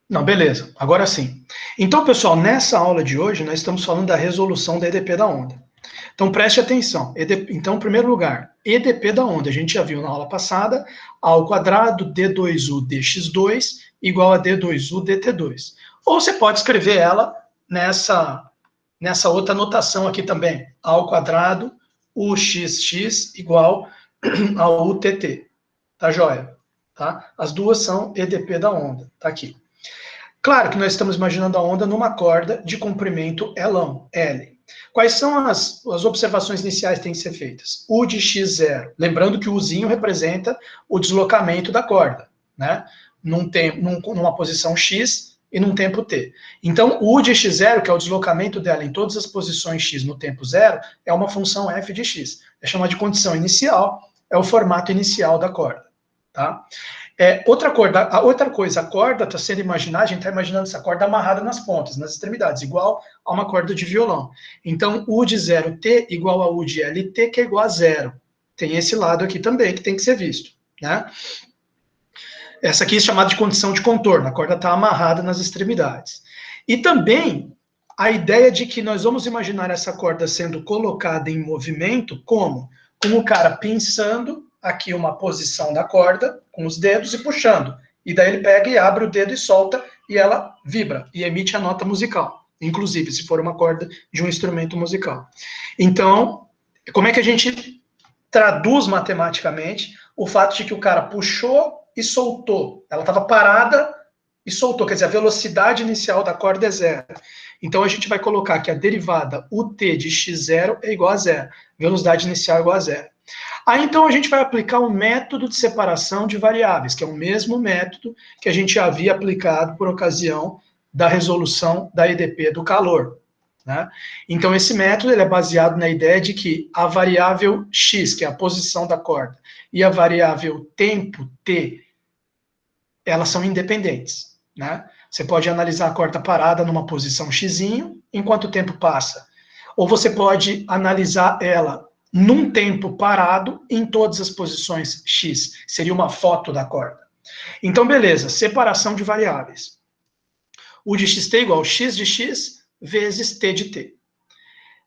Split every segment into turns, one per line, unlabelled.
Não, beleza, agora sim. Então, pessoal, nessa aula de hoje, nós estamos falando da resolução da EDP da onda. Então, preste atenção. Então, em primeiro lugar, EDP da onda, a gente já viu na aula passada, A ao quadrado D2U dx2 igual a D2U dt2. Ou você pode escrever ela nessa outra notação aqui também, A ao quadrado UXX igual a UTT. Tá joia? Tá? As duas são EDP da onda, tá aqui. Claro que nós estamos imaginando a onda numa corda de comprimento L. Quais são as observações iniciais que têm que ser feitas? U de x0. Lembrando que o Uzinho representa o deslocamento da corda, né? Numa posição x e num tempo t. Então, o U de x0, que é o deslocamento dela em todas as posições x no tempo zero, é uma função f de x. É chamada de condição inicial, é o formato inicial da corda, tá? Outra coisa, a corda está sendo imaginada, a gente está imaginando essa corda amarrada nas pontas, nas extremidades, igual a uma corda de violão. Então, U de 0T igual a U de LT, que é igual a zero. Tem esse lado aqui também, que tem que ser visto, né? Essa aqui é chamada de condição de contorno, a corda está amarrada nas extremidades. E também a ideia de que nós vamos imaginar essa corda sendo colocada em movimento, como? Com o cara pinçando aqui uma posição da corda com os dedos e puxando. E daí ele pega e abre o dedo e solta e ela vibra e emite a nota musical. Inclusive, se for uma corda de um instrumento musical. Então, como é que a gente traduz matematicamente o fato de que o cara puxou e soltou? Ela estava parada e soltou, quer dizer, a velocidade inicial da corda é zero. Então, a gente vai colocar que a derivada UT de x0 é igual a zero. Velocidade inicial é igual a zero. Aí, então, a gente vai aplicar o método de separação de variáveis, que é o mesmo método que a gente havia aplicado por ocasião da resolução da EDP do calor, né? Então, esse método ele é baseado na ideia de que a variável x, que é a posição da corda, e a variável tempo, t, elas são independentes, né? Você pode analisar a corda parada numa posição x, enquanto o tempo passa. Ou você pode analisar ela num tempo parado em todas as posições x. Seria uma foto da corda. Então, beleza, separação de variáveis. U de xt igual a x de x vezes t de t.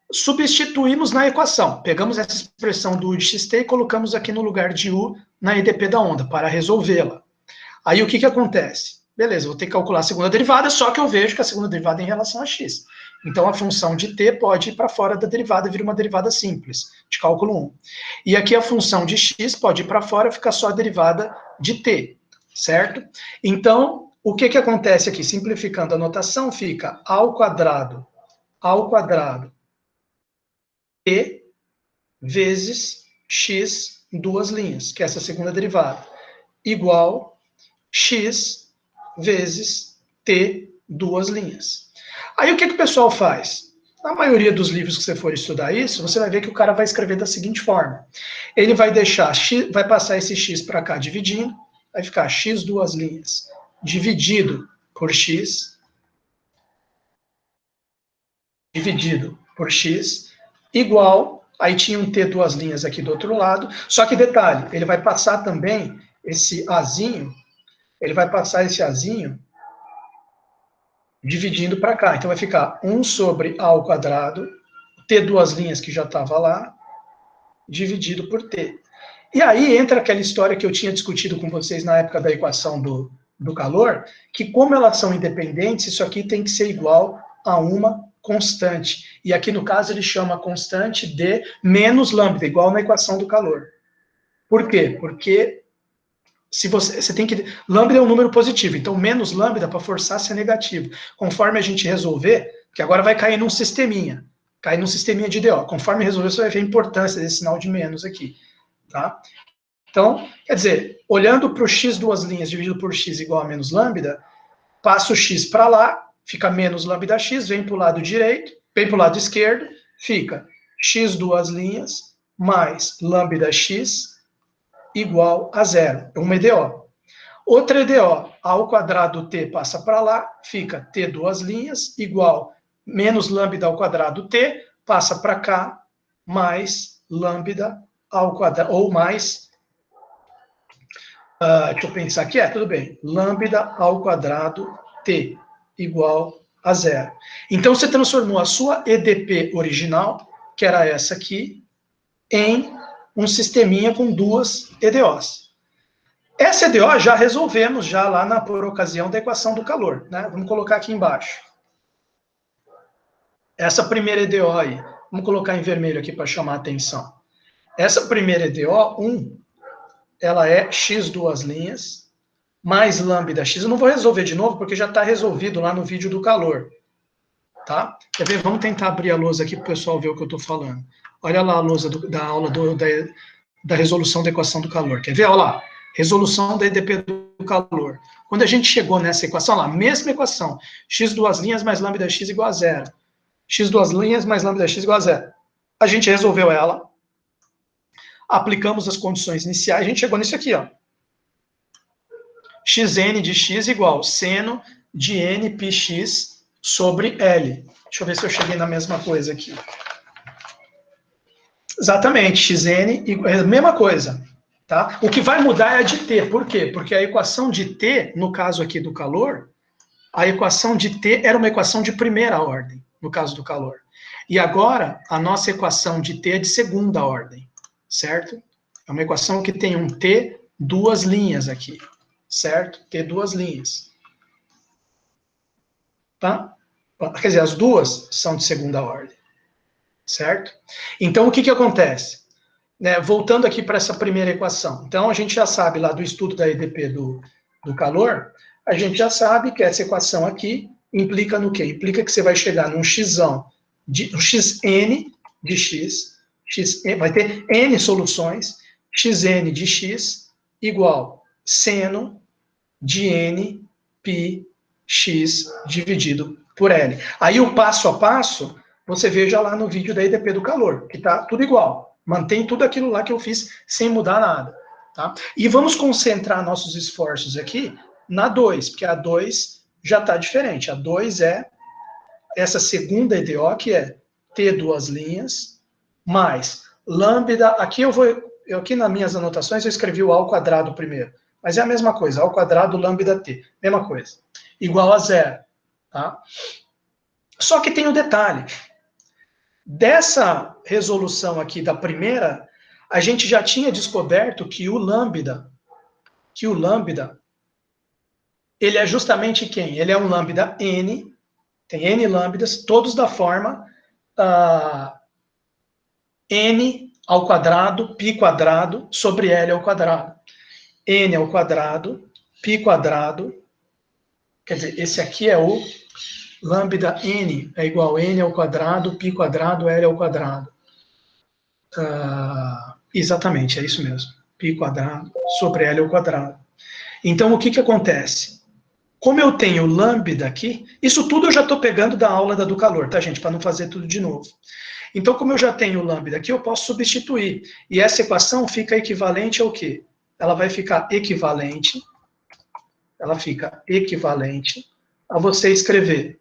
Substituímos na equação. Pegamos essa expressão do U de xt e colocamos aqui no lugar de U na EDP da onda, para resolvê-la. Aí o que acontece? Beleza, vou ter que calcular a segunda derivada, só que eu vejo que a segunda derivada é em relação a x. Então, a função de t pode ir para fora da derivada e vir uma derivada simples, de cálculo 1. E aqui a função de x pode ir para fora e ficar só a derivada de t, certo? Então, o que acontece aqui? Simplificando a notação, fica ao quadrado t vezes x em duas linhas, que é essa segunda derivada, igual x vezes t duas linhas. Aí o que o pessoal faz? Na maioria dos livros que você for estudar isso, você vai ver que o cara vai escrever da seguinte forma. Ele vai deixar x, vai passar esse x para cá dividindo, vai ficar x duas linhas dividido por x igual, aí tinha um t duas linhas aqui do outro lado, só que detalhe, ele vai passar também esse azinho, dividindo para cá. Então vai ficar 1 sobre a ao quadrado, t duas linhas que já estava lá, dividido por t. E aí entra aquela história que eu tinha discutido com vocês na época da equação do calor, que como elas são independentes, isso aqui tem que ser igual a uma constante. E aqui no caso ele chama a constante de menos lambda, igual na equação do calor. Por quê? Porque se você tem que... Lambda é um número positivo, então menos lambda para forçar a ser negativo. Conforme a gente resolver, que agora vai cair num sisteminha de DO. Conforme resolver, você vai ver a importância desse sinal de menos aqui, tá? Então, quer dizer, olhando para o x duas linhas dividido por x igual a menos lambda, passa o x para lá, fica menos lambda x, vem para o lado direito, vem para o lado esquerdo, fica x duas linhas mais lambda x igual a zero. É uma EDO. Outra EDO, a ao quadrado t passa para lá, fica t duas linhas igual menos lambda ao quadrado t, passa para cá, mais lambda ao quadrado, ou mais deixa eu pensar aqui, tudo bem. Lambda ao quadrado t igual a zero. Então, você transformou a sua EDP original, que era essa aqui, em um sisteminha com duas EDOs. Essa EDO já resolvemos já lá por ocasião da equação do calor, né? Vamos colocar aqui embaixo. Essa primeira EDO aí, vamos colocar em vermelho aqui para chamar a atenção. Essa primeira EDO, 1, ela é x duas linhas, mais lambda x. Eu não vou resolver de novo, porque já está resolvido lá no vídeo do calor. Tá? Quer ver? Vamos tentar abrir a lousa aqui para o pessoal ver o que eu estou falando. Olha lá a lousa da aula da resolução da equação do calor. Quer ver? Olha lá. Resolução da EDP do calor. Quando a gente chegou nessa equação, lá, mesma equação. X duas linhas mais lambda x igual a zero. X duas linhas mais lambda x igual a zero. A gente resolveu ela. Aplicamos as condições iniciais. A gente chegou nisso aqui, ó. Xn de x igual seno de n πx sobre L. Deixa eu ver se eu cheguei na mesma coisa aqui. Exatamente, Xn é a mesma coisa. Tá? O que vai mudar é a de T. Por quê? Porque a equação de T, no caso aqui do calor, a equação de T era uma equação de primeira ordem, no caso do calor. E agora, a nossa equação de T é de segunda ordem, certo? É uma equação que tem um T duas linhas aqui, certo? T duas linhas. Tá? Quer dizer, as duas são de segunda ordem, certo? Então, o que acontece? Né, voltando aqui para essa primeira equação. Então, a gente já sabe lá do estudo da EDP do calor, a gente já sabe que essa equação aqui implica no quê? Implica que você vai chegar num xn de x, vai ter n soluções, xn de x igual seno de n π x dividido por L. Aí o passo a passo, você veja lá no vídeo da EDP do calor, que tá tudo igual. Mantém tudo aquilo lá que eu fiz sem mudar nada. Tá? E vamos concentrar nossos esforços aqui na 2, porque a 2 já está diferente. A 2 é essa segunda EDO, que é T duas linhas, mais lambda, aqui aqui nas minhas anotações eu escrevi o ao quadrado primeiro, mas é a mesma coisa, ao quadrado lambda t, mesma coisa, igual a zero. Tá? Só que tem um detalhe. Dessa resolução aqui da primeira, a gente já tinha descoberto que o lambda, ele é justamente quem? Ele é um lambda n, tem n lambdas, todos da forma n ao quadrado, π quadrado, sobre L ao quadrado. N ao quadrado, π quadrado, quer dizer, esse aqui é o lambda n é igual a n ao quadrado, π quadrado, L ao quadrado. Exatamente, é isso mesmo. π quadrado sobre L ao quadrado. Então, o que acontece? Como eu tenho lambda aqui, isso tudo eu já estou pegando da aula do calor, tá, gente? Para não fazer tudo de novo. Então, como eu já tenho lambda aqui, eu posso substituir. E essa equação fica equivalente ao quê? Ela vai ficar equivalente, a você escrever.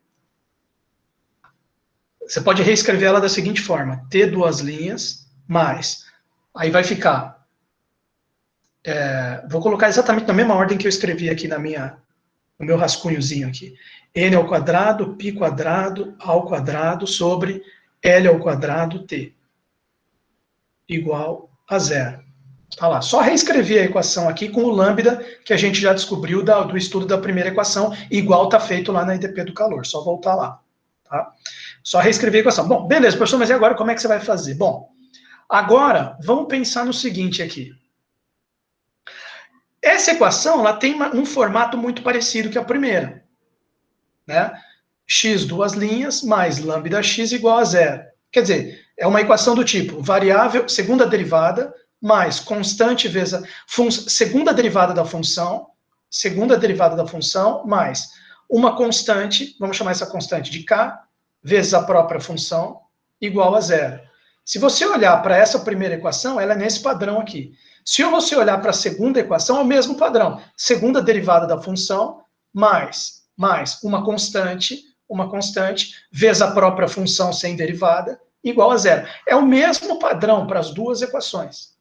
Você pode reescrever ela da seguinte forma: T duas linhas, mais. Aí vai ficar. Vou colocar exatamente na mesma ordem que eu escrevi aqui no meu rascunhozinho aqui. N ao quadrado, π quadrado, ao quadrado, sobre L ao quadrado, T. Igual a zero. Tá lá. Só reescrever a equação aqui com o lambda que a gente já descobriu do estudo da primeira equação, igual está feito lá na EDP do calor. Só voltar lá. Tá? Só reescrever a equação. Bom, beleza, professor, mas e agora como é que você vai fazer? Bom, agora vamos pensar no seguinte aqui. Essa equação ela tem um formato muito parecido que a primeira. Né? X duas linhas mais lambda x igual a zero. Quer dizer, é uma equação do tipo variável, segunda derivada, mais constante vezes a segunda derivada da função, mais uma constante, vamos chamar essa constante de k, vezes a própria função, igual a zero. Se você olhar para essa primeira equação, ela é nesse padrão aqui. Se você olhar para a segunda equação, é o mesmo padrão. Segunda derivada da função, mais uma constante, vezes a própria função sem derivada, igual a zero. É o mesmo padrão para as duas equações.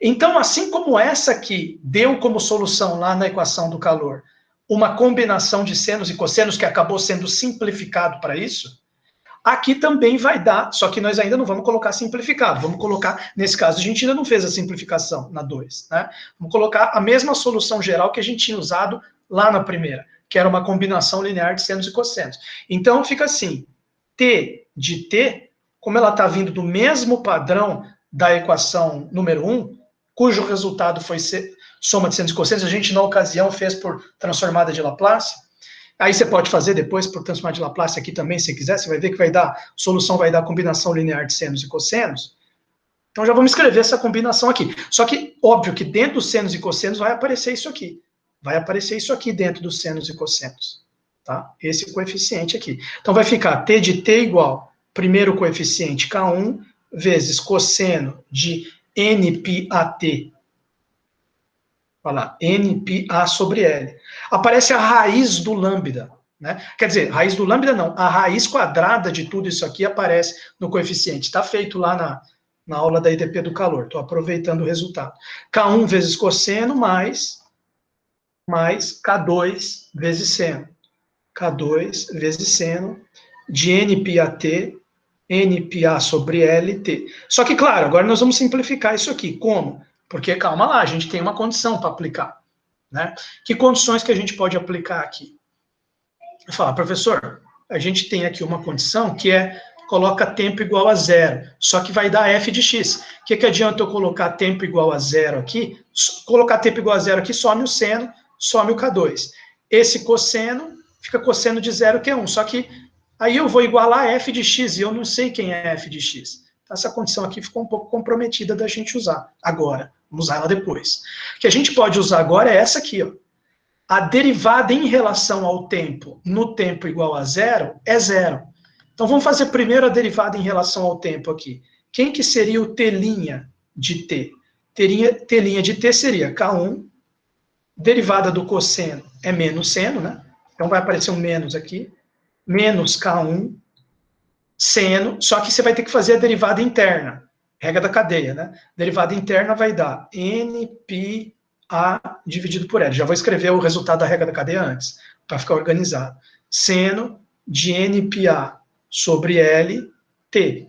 Então, assim como essa aqui deu como solução lá na equação do calor uma combinação de senos e cossenos que acabou sendo simplificado para isso, aqui também vai dar, só que nós ainda não vamos colocar simplificado, vamos colocar, nesse caso, a gente ainda não fez a simplificação na 2, né? Vamos colocar a mesma solução geral que a gente tinha usado lá na primeira, que era uma combinação linear de senos e cossenos. Então, fica assim, T de T, como ela está vindo do mesmo padrão da equação número 1, cujo resultado foi soma de senos e cossenos, a gente, na ocasião, fez por transformada de Laplace. Aí você pode fazer depois por transformada de Laplace aqui também, se quiser, você vai ver que vai dar, a solução vai dar combinação linear de senos e cossenos. Então já vamos escrever essa combinação aqui. Só que, óbvio que dentro dos senos e cossenos vai aparecer isso aqui. Vai aparecer isso aqui dentro dos senos e cossenos. Tá? Esse coeficiente aqui. Então vai ficar T de T igual, primeiro coeficiente K1, vezes cosseno de NPAT. Olha lá, NPA sobre L. Aparece a raiz do lambda. Né? Quer dizer, raiz do lambda não, a raiz quadrada de tudo isso aqui aparece no coeficiente. Está feito lá na aula da EDP do calor. Estou aproveitando o resultado. K1 vezes cosseno mais K2 vezes seno. K2 vezes seno de NPAT, NPA sobre LT. Só que, claro, agora nós vamos simplificar isso aqui. Como? Porque, calma lá, a gente tem uma condição para aplicar. Né? Que condições que a gente pode aplicar aqui? Falar, professor, a gente tem aqui uma condição que é coloca tempo igual a zero, só que vai dar f de x. O que adianta eu colocar tempo igual a zero aqui? Colocar tempo igual a zero aqui, some o seno, some o K2. Esse cosseno fica cosseno de zero, que é 1. Só que aí eu vou igualar f de x, e eu não sei quem é f de x. Então, essa condição aqui ficou um pouco comprometida da gente usar agora. Vamos usar ela depois. O que a gente pode usar agora é essa aqui, ó. A derivada em relação ao tempo, no tempo igual a zero, é zero. Então, vamos fazer primeiro a derivada em relação ao tempo aqui. Quem que seria o T' de T? T' de T seria K1, derivada do cosseno é menos seno, né? Então, vai aparecer um menos aqui, menos K1, seno, só que você vai ter que fazer a derivada interna, regra da cadeia, né? Derivada interna vai dar NPA dividido por L. Já vou escrever o resultado da regra da cadeia antes, para ficar organizado. Seno de NPA sobre LT,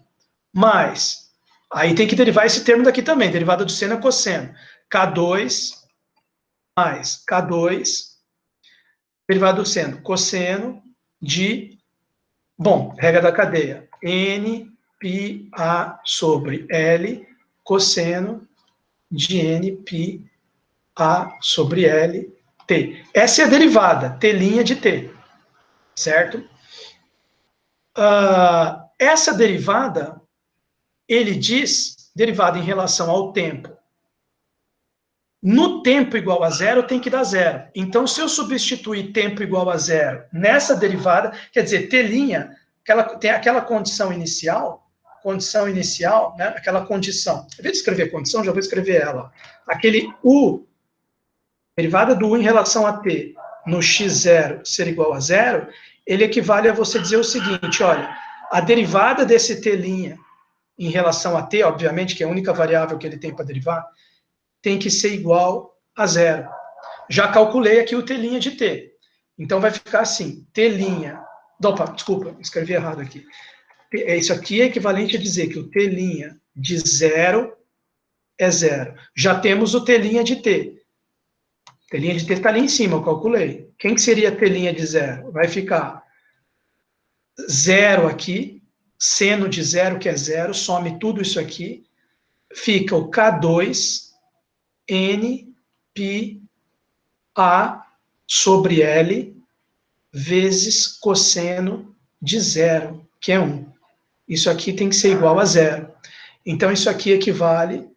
mais, aí tem que derivar esse termo daqui também, derivada do seno é cosseno, K2 mais K2, derivada do seno, cosseno de, bom, regra da cadeia, NPA sobre L, cosseno de NPA sobre LT. Essa é a derivada, T' de T, certo? Essa derivada, ele diz, derivada em relação ao tempo. No tempo igual a zero, tem que dar zero. Então, se eu substituir tempo igual a zero nessa derivada, quer dizer, T', tem aquela condição inicial, né, aquela condição. Em vez de escrever condição, já vou escrever ela. Aquele U, derivada do U em relação a T, no x0 ser igual a zero, ele equivale a você dizer o seguinte, olha, a derivada desse T' em relação a T, obviamente, que é a única variável que ele tem para derivar, tem que ser igual a zero. Já calculei aqui o T' de T. Então, vai ficar assim, T'... Opa, desculpa, escrevi errado aqui. Isso aqui é equivalente a dizer que o T' de zero é zero. Já temos o T' de T. T' de T está ali em cima, eu calculei. Quem que seria T' de zero? Vai ficar zero aqui, seno de zero, que é zero, some tudo isso aqui, fica o K2 N pi A sobre L vezes cosseno de zero, que é 1. Isso aqui tem que ser igual a zero. Então, isso aqui equivale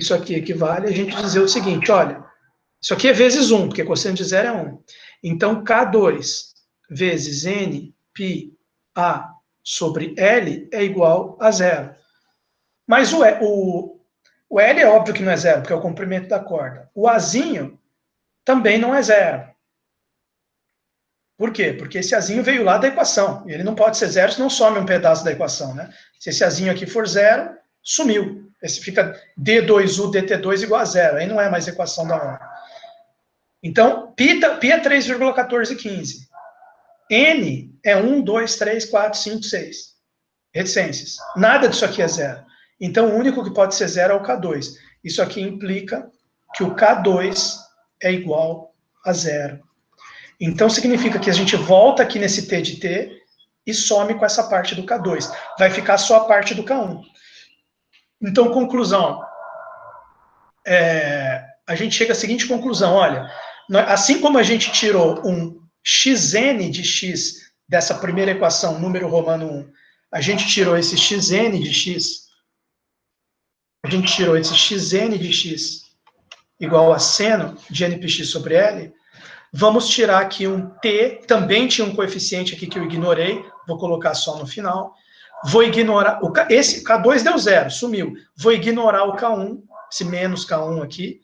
a gente dizer o seguinte, olha, isso aqui é vezes 1, porque cosseno de zero é 1. Então, K2 vezes N pi A sobre L é igual a zero. Mas o L é óbvio que não é zero, porque é o comprimento da corda. O Azinho também não é zero. Por quê? Porque esse Azinho veio lá da equação. E ele não pode ser zero, senão some um pedaço da equação, né? Se esse Azinho aqui for zero, sumiu. Esse fica D2U dt2 igual a zero. Aí não é mais equação da onda. Então, π é 3,1415. N é 1, 2, 3, 4, 5, 6. Reticências. Nada disso aqui é zero. Então, o único que pode ser zero é o K2. Isso aqui implica que o K2 é igual a zero. Então, significa que a gente volta aqui nesse T de T e some com essa parte do K2. Vai ficar só a parte do K1. Então, conclusão. A gente chega à seguinte conclusão, olha, assim como a gente tirou um xn de x dessa primeira equação, número romano 1, a gente tirou esse xn de x, a gente tirou esse xn de x igual a seno de npx sobre L, vamos tirar aqui um t, também tinha um coeficiente aqui que eu ignorei, vou colocar só no final, vou ignorar, esse K2 deu zero, sumiu, vou ignorar o K1, esse menos K1 aqui,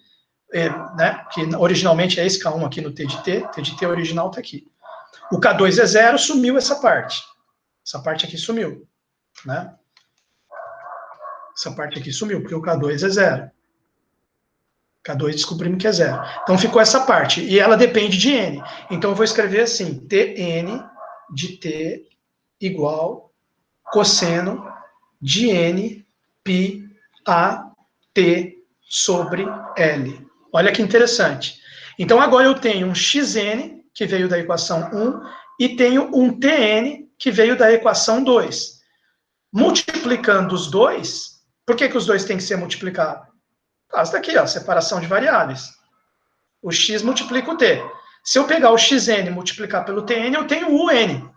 né, que originalmente é esse K1 aqui no T de T original está aqui. O K2 é zero, sumiu essa parte aqui sumiu, né? Essa parte aqui sumiu, porque o K2 é zero. K2 descobrimos que é zero. Então ficou essa parte, e ela depende de N. Então eu vou escrever assim, Tn de T igual cosseno de N π a T sobre L. Olha que interessante. Então agora eu tenho um xn, que veio da equação 1, e tenho um Tn, que veio da equação 2. Multiplicando os dois, por que os dois têm que ser multiplicados? Por causa daqui, ó, separação de variáveis. O x multiplica o t. Se eu pegar o xn e multiplicar pelo tn, eu tenho o un.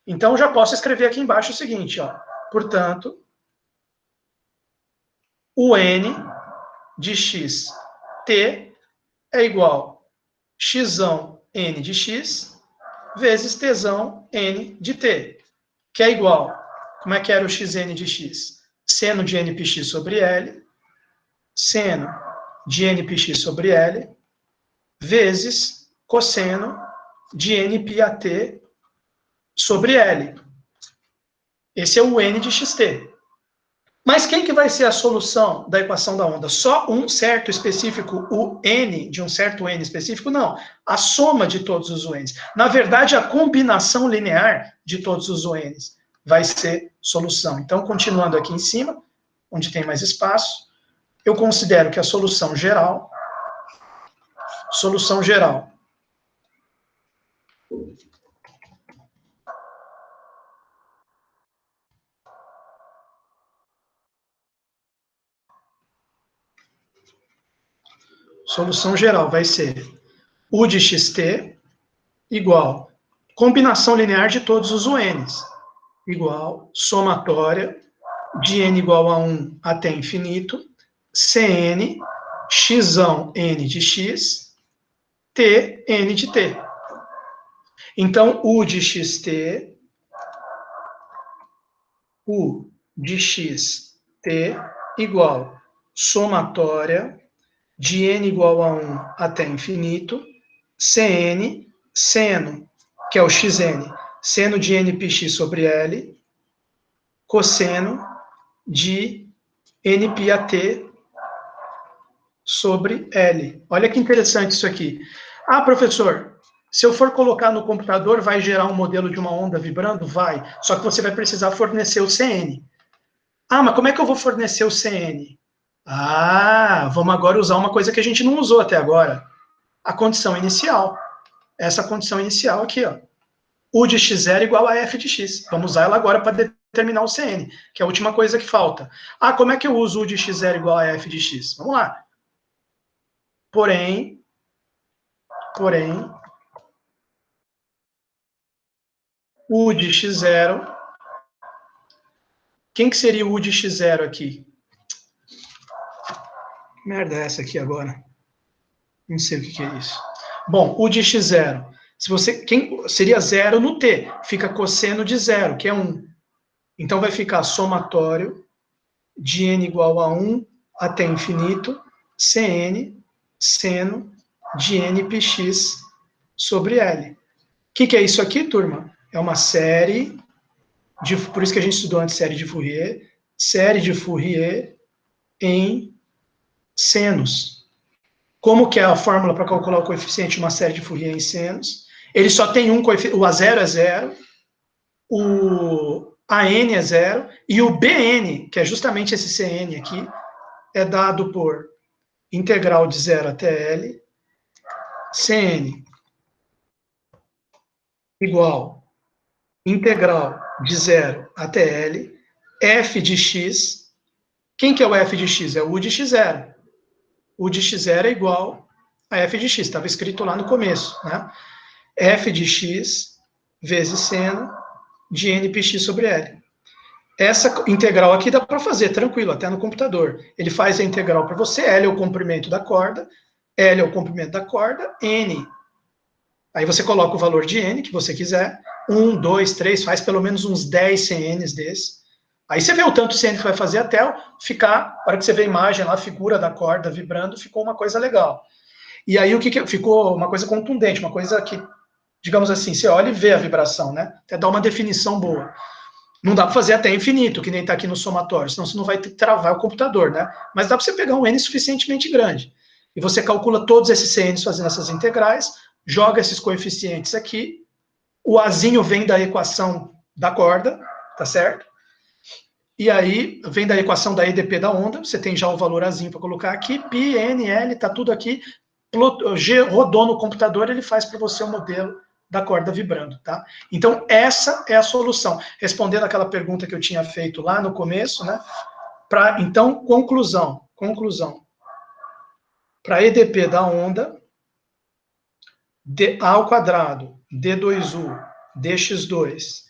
Então, eu já posso escrever aqui embaixo o seguinte, ó. Portanto, o n de x t é igual a xão n de x vezes tzão n de t, que é igual, como é que era o xn de x? Seno de npx sobre L, seno de npx sobre L, vezes cosseno de nπ a t sobre L. Esse é o n de xt. Mas quem que vai ser a solução da equação da onda? Só um certo específico, o n, de um certo n específico? Não. A soma de todos os n's. Na verdade, a combinação linear de todos os n's vai ser solução. Então, continuando aqui em cima, onde tem mais espaço, eu considero que a solução geral vai ser U de xt igual combinação linear de todos os UNs, igual somatória de n igual a 1 até infinito, Cn, xão n de x, t, n de t. Então, U de xt igual somatória de n igual a 1 até infinito, Cn, seno, que é o xn, seno de npx sobre L, cosseno de nπ a t sobre L. Olha que interessante isso aqui. Ah, professor, se eu for colocar no computador, vai gerar um modelo de uma onda vibrando? Vai. Só que você vai precisar fornecer o Cn. Ah, mas como é que eu vou fornecer o Cn? Ah, vamos agora usar uma coisa que a gente não usou até agora. A condição inicial. Essa condição inicial aqui, ó. U de x0 igual a f de x. Vamos usar ela agora para determinar o Cn, que é a última coisa que falta. Ah, como é que eu uso U de x0 igual a f de x? Vamos lá. Porém, U de x0, quem que seria o U de x0 aqui? Que merda é essa aqui agora? Não sei o que é isso. Bom, U de x0, seria 0 no t, fica cosseno de 0, que é 1. Então vai ficar somatório de n igual a 1 até infinito, Cn, seno de npx sobre L. O que é isso aqui, turma? É uma série, por isso que a gente estudou antes série de Fourier em senos. Como que é a fórmula para calcular o coeficiente de uma série de Fourier em senos? Ele só tem um coeficiente, o A0 é 0, o AN é 0, e o BN, que é justamente esse CN aqui, é dado por integral de 0 até L, CN igual integral de 0 até L, f de x. Quem que é o f de x? É o u de x0. U de x0 é igual a f de x, estava escrito lá no começo, né? F de x vezes seno de nπx sobre L. Essa integral aqui dá para fazer tranquilo, até no computador. Ele faz a integral para você, L é o comprimento da corda, L é o comprimento da corda, N. Aí você coloca o valor de N que você quiser, 1, 2, 3, faz pelo menos uns 10 CNs desse. Aí você vê o tanto CN que vai fazer até ficar, para que você vê a imagem lá, a figura da corda vibrando, ficou uma coisa legal. E aí o que ficou? Uma coisa contundente, uma coisa que, digamos assim, você olha e vê a vibração, né? Até dá uma definição boa. Não dá para fazer até infinito, que nem está aqui no somatório, senão você não vai ter que travar o computador, né? Mas dá para você pegar um N suficientemente grande. E você calcula todos esses CNs fazendo essas integrais, joga esses coeficientes aqui, o Azinho vem da equação da corda, tá certo? E aí vem da equação da EDP da onda, você tem já o valor Azinho para colocar aqui, π, N, L, tá tudo aqui, rodou no computador, ele faz para você o modelo da corda vibrando, tá? Então, essa é a solução. Respondendo aquela pergunta que eu tinha feito lá no começo, né? Então, conclusão. Para EDP da onda, A ao quadrado, D2U, dx2,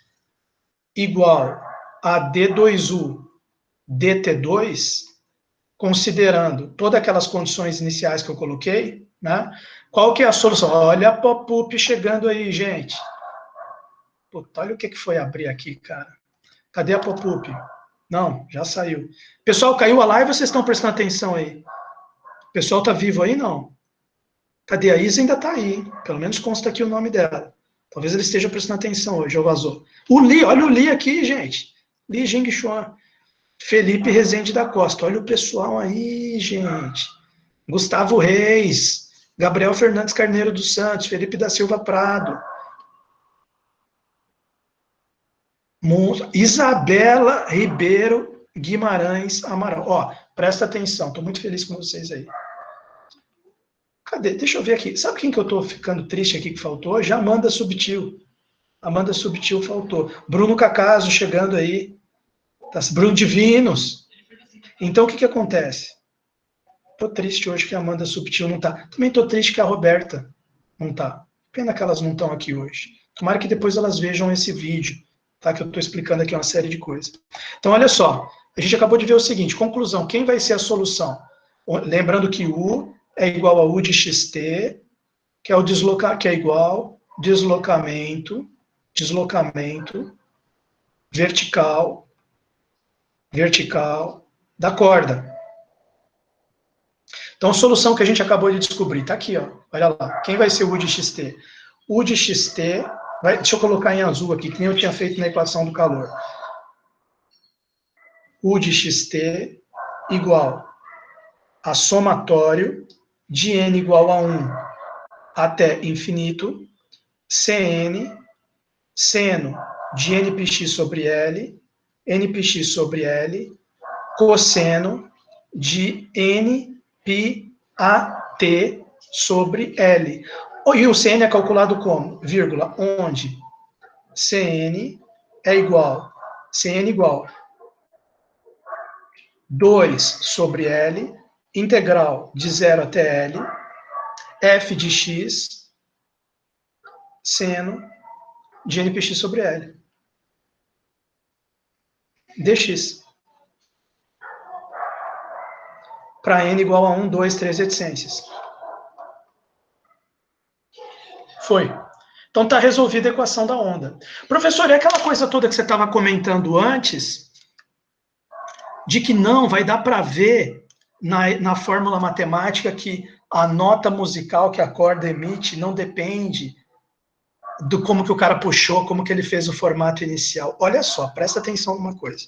igual a D2U, dt2, considerando todas aquelas condições iniciais que eu coloquei, né? Qual que é a solução? Olha a pop-up chegando aí, gente. Puta, olha o que foi abrir aqui, cara. Cadê a pop-up? Não, já saiu. Pessoal, caiu a live ou vocês estão prestando atenção aí? O pessoal tá vivo aí? Não. Cadê a Isa? Ainda tá aí. Pelo menos consta aqui o nome dela. Talvez ele esteja prestando atenção hoje, ou vazou. O Li, olha o Li aqui, gente. Li Jingxuan. Felipe Rezende da Costa. Olha o pessoal aí, gente. Gustavo Reis. Gabriel Fernandes Carneiro dos Santos. Felipe da Silva Prado. Isabela Ribeiro Guimarães Amaral. Ó, presta atenção, estou muito feliz com vocês aí. Cadê? Deixa eu ver aqui. Sabe quem que eu estou ficando triste aqui que faltou? Já Amanda Subtil. Amanda Subtil faltou. Bruno Cacaso chegando aí. Tá? Bruno Divinos. Então, o que acontece? Estou triste hoje que a Amanda Subtil não está. Também estou triste que a Roberta não está. Pena que elas não estão aqui hoje. Tomara que depois elas vejam esse vídeo, tá? Que eu estou explicando aqui uma série de coisas. Então, olha só. A gente acabou de ver o seguinte, conclusão. Quem vai ser a solução? Lembrando que U é igual a U de xt, que é que é igual deslocamento vertical da corda. Então, a solução que a gente acabou de descobrir está aqui, ó. Olha lá. Quem vai ser o U de xt? U de xt, deixa eu colocar em azul aqui, que nem eu tinha feito na equação do calor. U de xt igual a somatório de n igual a 1 até infinito, Cn, seno de nπx sobre L, nπx sobre L, cosseno de nπat sobre L. E o Cn é calculado como? Vírgula, onde Cn é igual 2 sobre L, integral de 0 até L, f de x, seno de npx sobre L. dx. Para n igual a 1, 2, 3, etc. Foi. Então está resolvida a equação da onda. Professor, e aquela coisa toda que você estava comentando antes, de que não vai dar para ver na fórmula matemática que a nota musical que a corda emite não depende do como que o cara puxou, como que ele fez o formato inicial. Olha só, presta atenção numa coisa.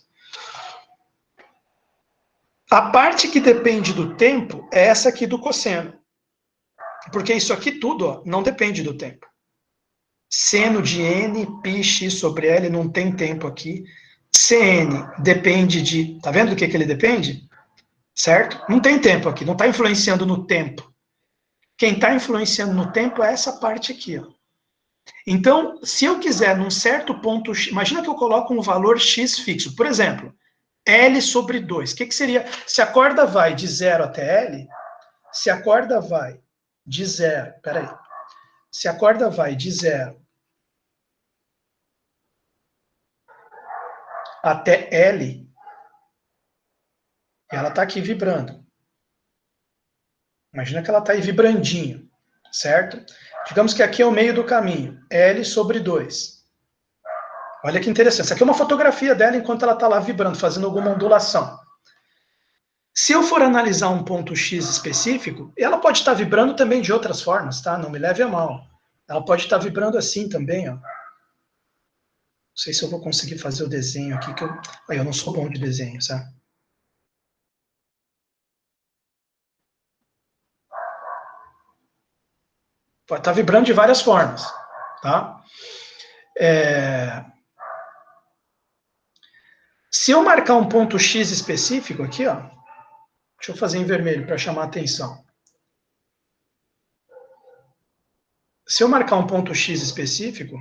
A parte que depende do tempo é essa aqui do cosseno. Porque isso aqui tudo, ó, não depende do tempo. Seno de n, πx sobre L, não tem tempo aqui. Cn depende de... Tá vendo do que ele depende? Certo? Não tem tempo aqui, não está influenciando no tempo. Quem está influenciando no tempo é essa parte aqui, ó. Então, se eu quiser num certo ponto... Imagina que eu coloco um valor x fixo. Por exemplo, L sobre 2. O que seria? Se a corda vai de 0 até L, se a corda vai de 0... Peraí. Se a corda vai de 0 até L, ela está aqui vibrando. Imagina que ela está aí vibrandinho, certo? Digamos que aqui é o meio do caminho, L sobre 2. Olha que interessante. Essa aqui é uma fotografia dela enquanto ela está lá vibrando, fazendo alguma ondulação. Se eu for analisar um ponto X específico, ela pode estar vibrando também de outras formas, tá? Não me leve a mal. Ela pode estar vibrando assim também, ó. Não sei se eu vou conseguir fazer o desenho aqui, que eu não sou bom de desenho, sabe? Pode estar vibrando de várias formas, tá? Se eu marcar um ponto X específico aqui, ó, deixa eu fazer em vermelho para chamar a atenção. Se eu marcar um ponto X específico,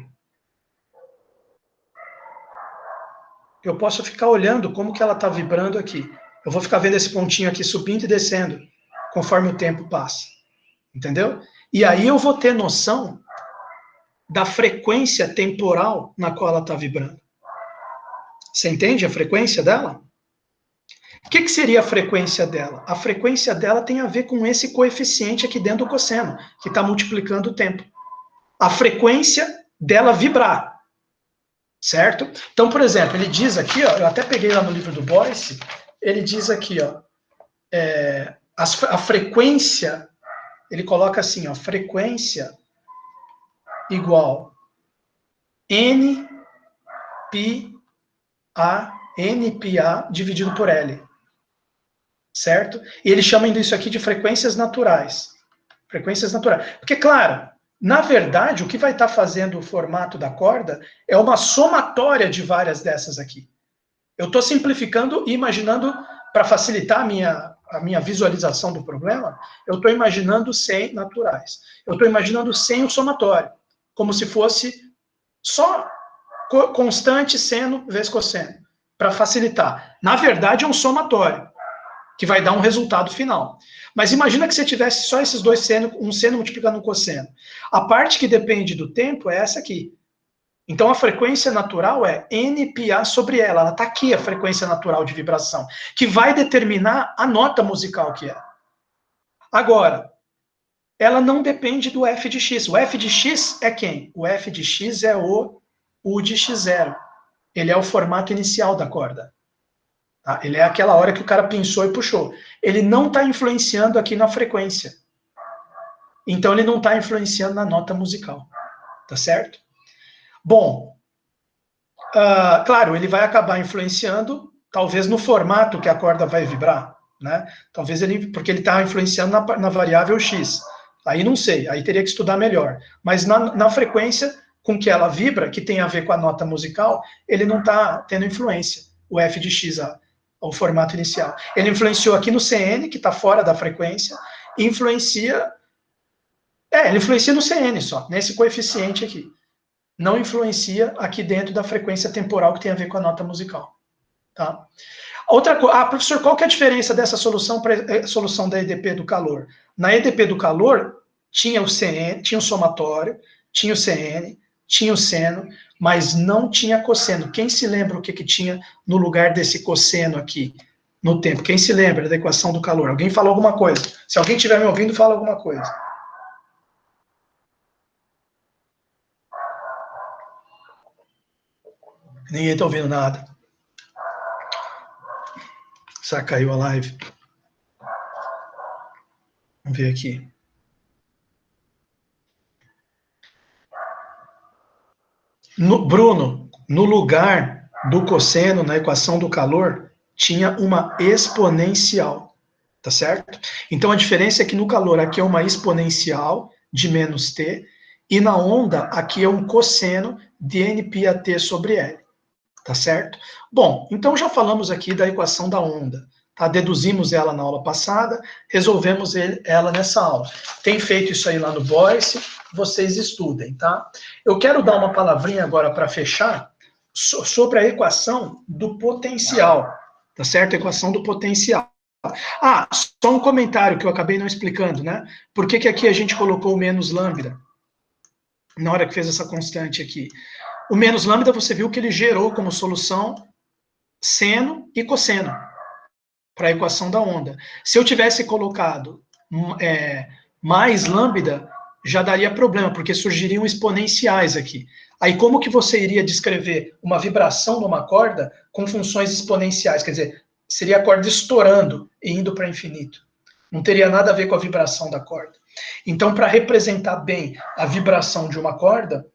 eu posso ficar olhando como que ela está vibrando aqui. Eu vou ficar vendo esse pontinho aqui subindo e descendo, conforme o tempo passa. Entendeu? E aí eu vou ter noção da frequência temporal na qual ela está vibrando. Você entende a frequência dela? O que seria a frequência dela? A frequência dela tem a ver com esse coeficiente aqui dentro do cosseno, que está multiplicando o tempo. A frequência dela vibrar. Certo? Então, por exemplo, ele diz aqui, ó, eu até peguei lá no livro do Boyce, ele diz aqui, ó, a frequência, ele coloca assim, ó, frequência igual N pi a dividido por L. Certo? E ele chama isso aqui de frequências naturais. Frequências naturais. Porque, claro, na verdade, o que vai estar fazendo o formato da corda é uma somatória de várias dessas aqui. Eu estou simplificando e imaginando, para facilitar a minha visualização do problema, eu estou imaginando sem naturais. Eu estou imaginando sem o somatório, como se fosse só constante seno vezes cosseno, para facilitar. Na verdade, é um somatório, que vai dar um resultado final. Mas imagina que você tivesse só esses dois senos, um seno multiplicando um cosseno. A parte que depende do tempo é essa aqui. Então, a frequência natural é NPA sobre ela está aqui, a frequência natural de vibração, que vai determinar a nota musical que é. Agora, ela não depende do F de X. O F de X é quem? O F de X é o U de X0. Ele é o formato inicial da corda. Tá? Ele é aquela hora que o cara pensou e puxou. Ele não está influenciando aqui na frequência. Então, ele não está influenciando na nota musical. Tá certo? Bom, claro, ele vai acabar influenciando, talvez no formato que a corda vai vibrar, né? Talvez porque ele está influenciando na variável X. Aí não sei, aí teria que estudar melhor. Mas na frequência com que ela vibra, que tem a ver com a nota musical, ele não está tendo influência, o F de X, o formato inicial. Ele influenciou aqui no CN, que está fora da frequência, e ele influencia no CN só, nesse coeficiente aqui. Não influencia aqui dentro da frequência temporal que tem a ver com a nota musical. Tá? Outra coisa, professor, qual que é a diferença dessa solução para a solução da EDP do calor? Na EDP do calor, tinha o CN, tinha o somatório, tinha o CN, tinha o seno, mas não tinha cosseno. Quem se lembra o que tinha no lugar desse cosseno aqui, no tempo? Quem se lembra da equação do calor? Alguém falou alguma coisa? Se alguém estiver me ouvindo, fala alguma coisa. Ninguém está ouvindo nada. Será que caiu a live? Vamos ver aqui. Bruno, no lugar do cosseno na equação do calor, tinha uma exponencial, tá certo? Então a diferença é que no calor aqui é uma exponencial de menos t, e na onda aqui é um cosseno de nπ sobre L, tá certo? Bom, então já falamos aqui da equação da onda, tá? Deduzimos ela na aula passada, resolvemos ela nessa aula. Tem feito isso aí lá no Boyce, vocês estudem, tá? Eu quero dar uma palavrinha agora para fechar sobre a equação do potencial, tá certo? A equação do potencial. Ah, só um comentário que eu acabei não explicando, né? Por que aqui a gente colocou o menos lambda? Na hora que fez essa constante aqui. O menos lambda, você viu que ele gerou como solução seno e cosseno para a equação da onda. Se eu tivesse colocado mais lambda, já daria problema, porque surgiriam exponenciais aqui. Aí como que você iria descrever uma vibração numa corda com funções exponenciais? Quer dizer, seria a corda estourando e indo para infinito. Não teria nada a ver com a vibração da corda. Então, para representar bem a vibração de uma corda,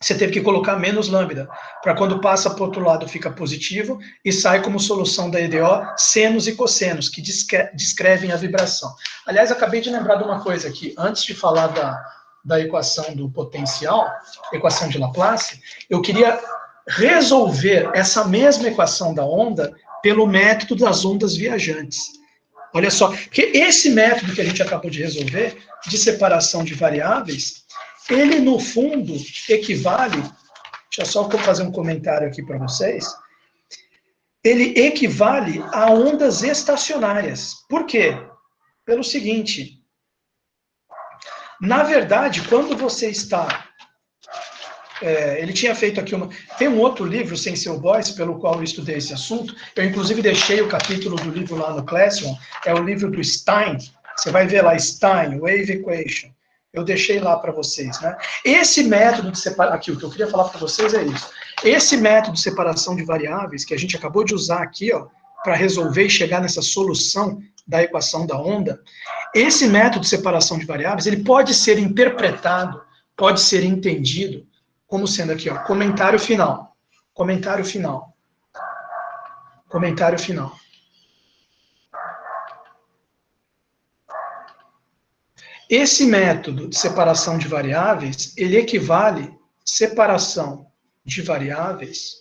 você teve que colocar menos lambda, para quando passa para o outro lado fica positivo e sai como solução da EDO senos e cossenos, que descrevem a vibração. Aliás, acabei de lembrar de uma coisa aqui, antes de falar da equação do potencial, equação de Laplace, eu queria resolver essa mesma equação da onda pelo método das ondas viajantes. Olha só, porque esse método que a gente acabou de resolver, de separação de variáveis, ele, no fundo, equivale, deixa eu só fazer um comentário aqui para vocês, ele equivale a ondas estacionárias. Por quê? Pelo seguinte, na verdade, quando você está... ele tinha feito aqui uma... Tem um outro livro, Sem Seu Boyce, pelo qual eu estudei esse assunto, eu inclusive deixei o capítulo do livro lá no Classroom, é o livro do Stein, você vai ver lá, Stein, Wave Equation. Eu deixei lá para vocês, né? Esse método de separação, aqui, o que eu queria falar para vocês é isso. Esse método de separação de variáveis, que a gente acabou de usar aqui, ó, para resolver e chegar nessa solução da equação da onda, esse método de separação de variáveis, ele pode ser interpretado, pode ser entendido, como sendo aqui, ó, comentário final. Comentário final. Comentário final. Esse método de separação de variáveis, ele equivale separação de variáveis,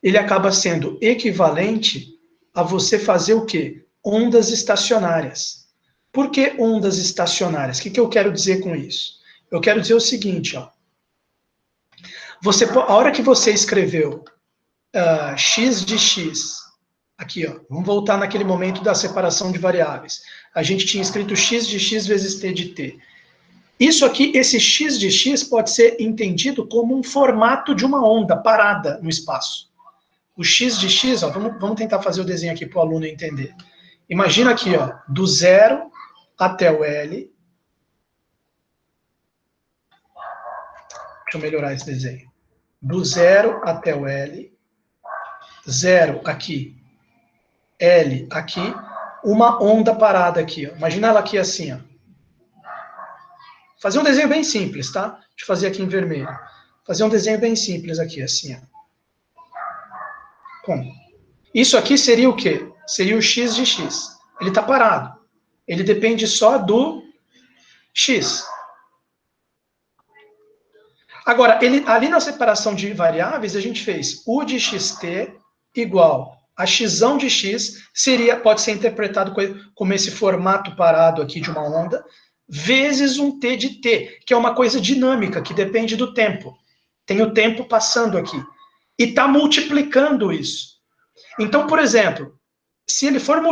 ele acaba sendo equivalente a você fazer o quê? Ondas estacionárias. Por que ondas estacionárias? O que eu quero dizer com isso? Eu quero dizer o seguinte, ó. A hora que você escreveu x de x, aqui, ó, vamos voltar naquele momento da separação de variáveis. A gente tinha escrito x de x vezes t de t. Isso aqui, esse x de x pode ser entendido como um formato de uma onda parada no espaço. O x de x, ó, vamos tentar fazer o desenho aqui para o aluno entender. Imagina aqui, ó, do 0 até o L. Deixa eu melhorar esse desenho. Do 0 até o L. 0 aqui. L aqui, uma onda parada aqui, ó. Imagina ela aqui assim, ó. Fazer um desenho bem simples, tá? Deixa eu fazer aqui em vermelho. Fazer um desenho bem simples aqui, assim, ó. Bom, isso aqui seria o quê? Seria o x de x. Ele está parado. Ele depende só do x. Agora, ali na separação de variáveis, a gente fez u de xt igual a xão de x, pode ser interpretado como esse formato parado aqui de uma onda, vezes um t de t, que é uma coisa dinâmica, que depende do tempo. Tem o tempo passando aqui. E está multiplicando isso. Então, por exemplo, se ele for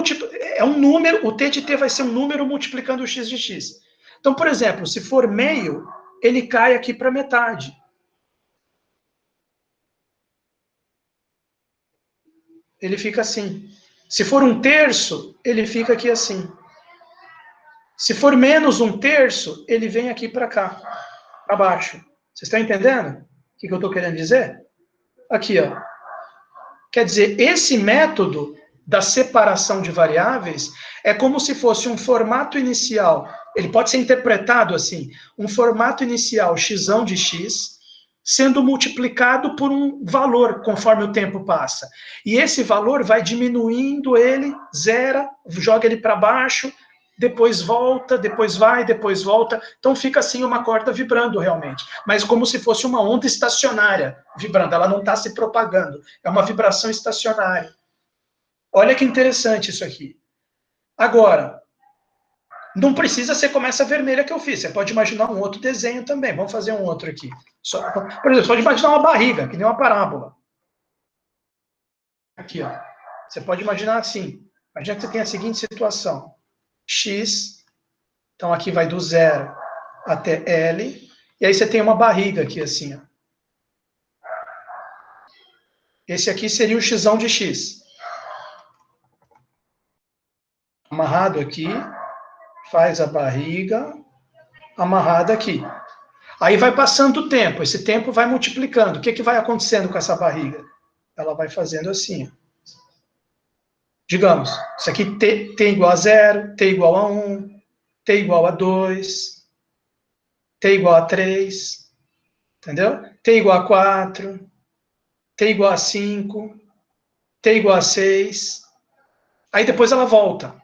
é um número, o t de t vai ser um número multiplicando o x de x. Então, por exemplo, se for meio, ele cai aqui para metade. Ele fica assim. Se for um terço, ele fica aqui assim. Se for menos um terço, ele vem aqui para cá, para baixo. Vocês estão entendendo o que eu estou querendo dizer? Aqui, ó. Quer dizer, esse método da separação de variáveis é como se fosse um formato inicial. Ele pode ser interpretado assim, um formato inicial xão de x, sendo multiplicado por um valor conforme o tempo passa. E esse valor vai diminuindo ele, zera, joga ele para baixo, depois volta, depois vai, depois volta. Então fica assim uma corda vibrando realmente. Mas como se fosse uma onda estacionária vibrando. Ela não está se propagando. É uma vibração estacionária. Olha que interessante isso aqui. Agora, não precisa ser como essa vermelha que eu fiz. Você pode imaginar um outro desenho também. Vamos fazer um outro aqui. Por exemplo, você pode imaginar uma barriga, que nem uma parábola. Aqui, ó. Você pode imaginar assim. Imagina que você tem a seguinte situação. X, então aqui vai do 0 até L, e aí você tem uma barriga aqui assim, ó. Esse aqui seria o xão de X. Amarrado aqui, faz a barriga, amarrada aqui. Aí vai passando o tempo, esse tempo vai multiplicando. O que vai acontecendo com essa barriga? Ela vai fazendo assim. Digamos, isso aqui T igual a 0, T igual a 1, T igual a 2, T igual a 3, entendeu? T igual a 4, T igual a 5, T igual a 6. Aí depois ela volta.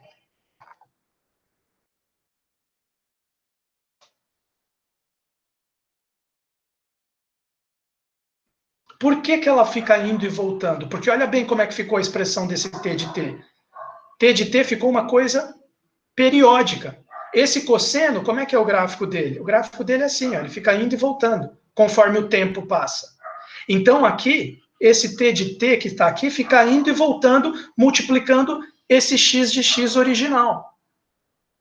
Por que ela fica indo e voltando? Porque olha bem como é que ficou a expressão desse T de T. T de T ficou uma coisa periódica. Esse cosseno, como é que é o gráfico dele? O gráfico dele é assim, ó, ele fica indo e voltando, conforme o tempo passa. Então aqui, esse T de T que está aqui, fica indo e voltando, multiplicando esse X de X original.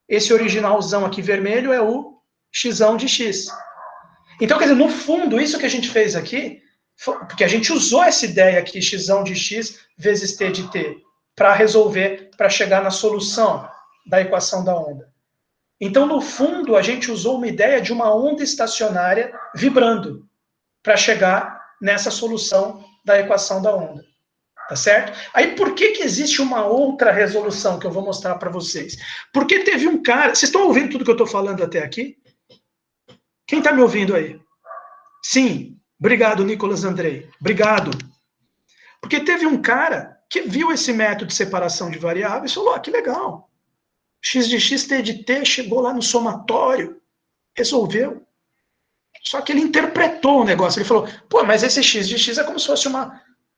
Esse originalzão aqui vermelho é o xão de X. Então, quer dizer, no fundo, isso que a gente fez aqui, porque a gente usou essa ideia aqui, xão de X vezes T de T, para resolver, para chegar na solução da equação da onda. Então, no fundo, a gente usou uma ideia de uma onda estacionária vibrando para chegar nessa solução da equação da onda. Tá certo? Aí, por que existe uma outra resolução que eu vou mostrar para vocês? Porque teve um cara... Vocês estão ouvindo tudo que eu estou falando até aqui? Quem está me ouvindo aí? Sim. Obrigado, Nicolas Andrei. Obrigado. Porque teve um cara que viu esse método de separação de variáveis e falou, que legal. X de X, T de T, chegou lá no somatório, resolveu. Só que ele interpretou o negócio. Ele falou, pô, mas esse X de X é como se fosse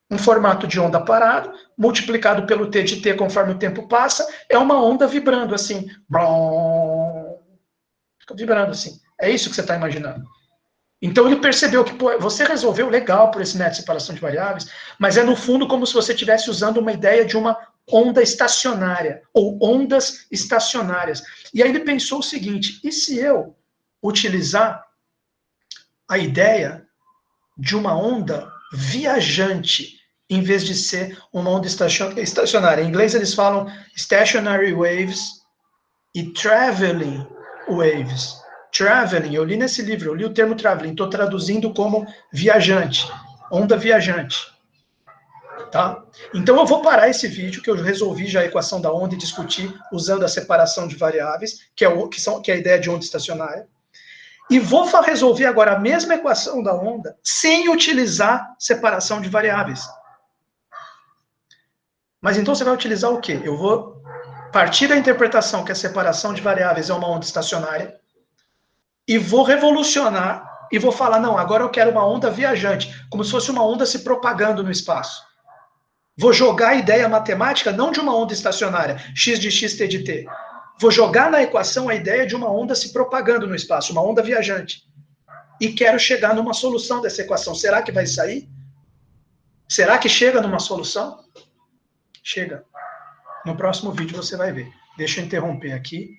um formato de onda parado, multiplicado pelo T de T conforme o tempo passa, é uma onda vibrando assim. Fica vibrando assim. É isso que você está imaginando. Então ele percebeu que pô, você resolveu legal por esse método de separação de variáveis, mas é no fundo como se você estivesse usando uma ideia de uma onda estacionária, ou ondas estacionárias. E aí ele pensou o seguinte, e se eu utilizar a ideia de uma onda viajante, em vez de ser uma onda estacionária? Em inglês eles falam stationary waves e traveling waves. Traveling, eu li nesse livro, eu li o termo traveling, estou traduzindo como viajante, onda viajante. Tá? Então eu vou parar esse vídeo, que eu resolvi já a equação da onda e discutir usando a separação de variáveis, que é a ideia de onda estacionária. E vou resolver agora a mesma equação da onda sem utilizar separação de variáveis. Mas então você vai utilizar o quê? Eu vou partir da interpretação que a separação de variáveis é uma onda estacionária e vou revolucionar e vou falar, não, agora eu quero uma onda viajante, como se fosse uma onda se propagando no espaço. Vou jogar a ideia matemática não de uma onda estacionária, x de x, t de t. Vou jogar na equação a ideia de uma onda se propagando no espaço, uma onda viajante. E quero chegar numa solução dessa equação. Será que vai sair? Será que chega numa solução? Chega. No próximo vídeo você vai ver. Deixa eu interromper aqui.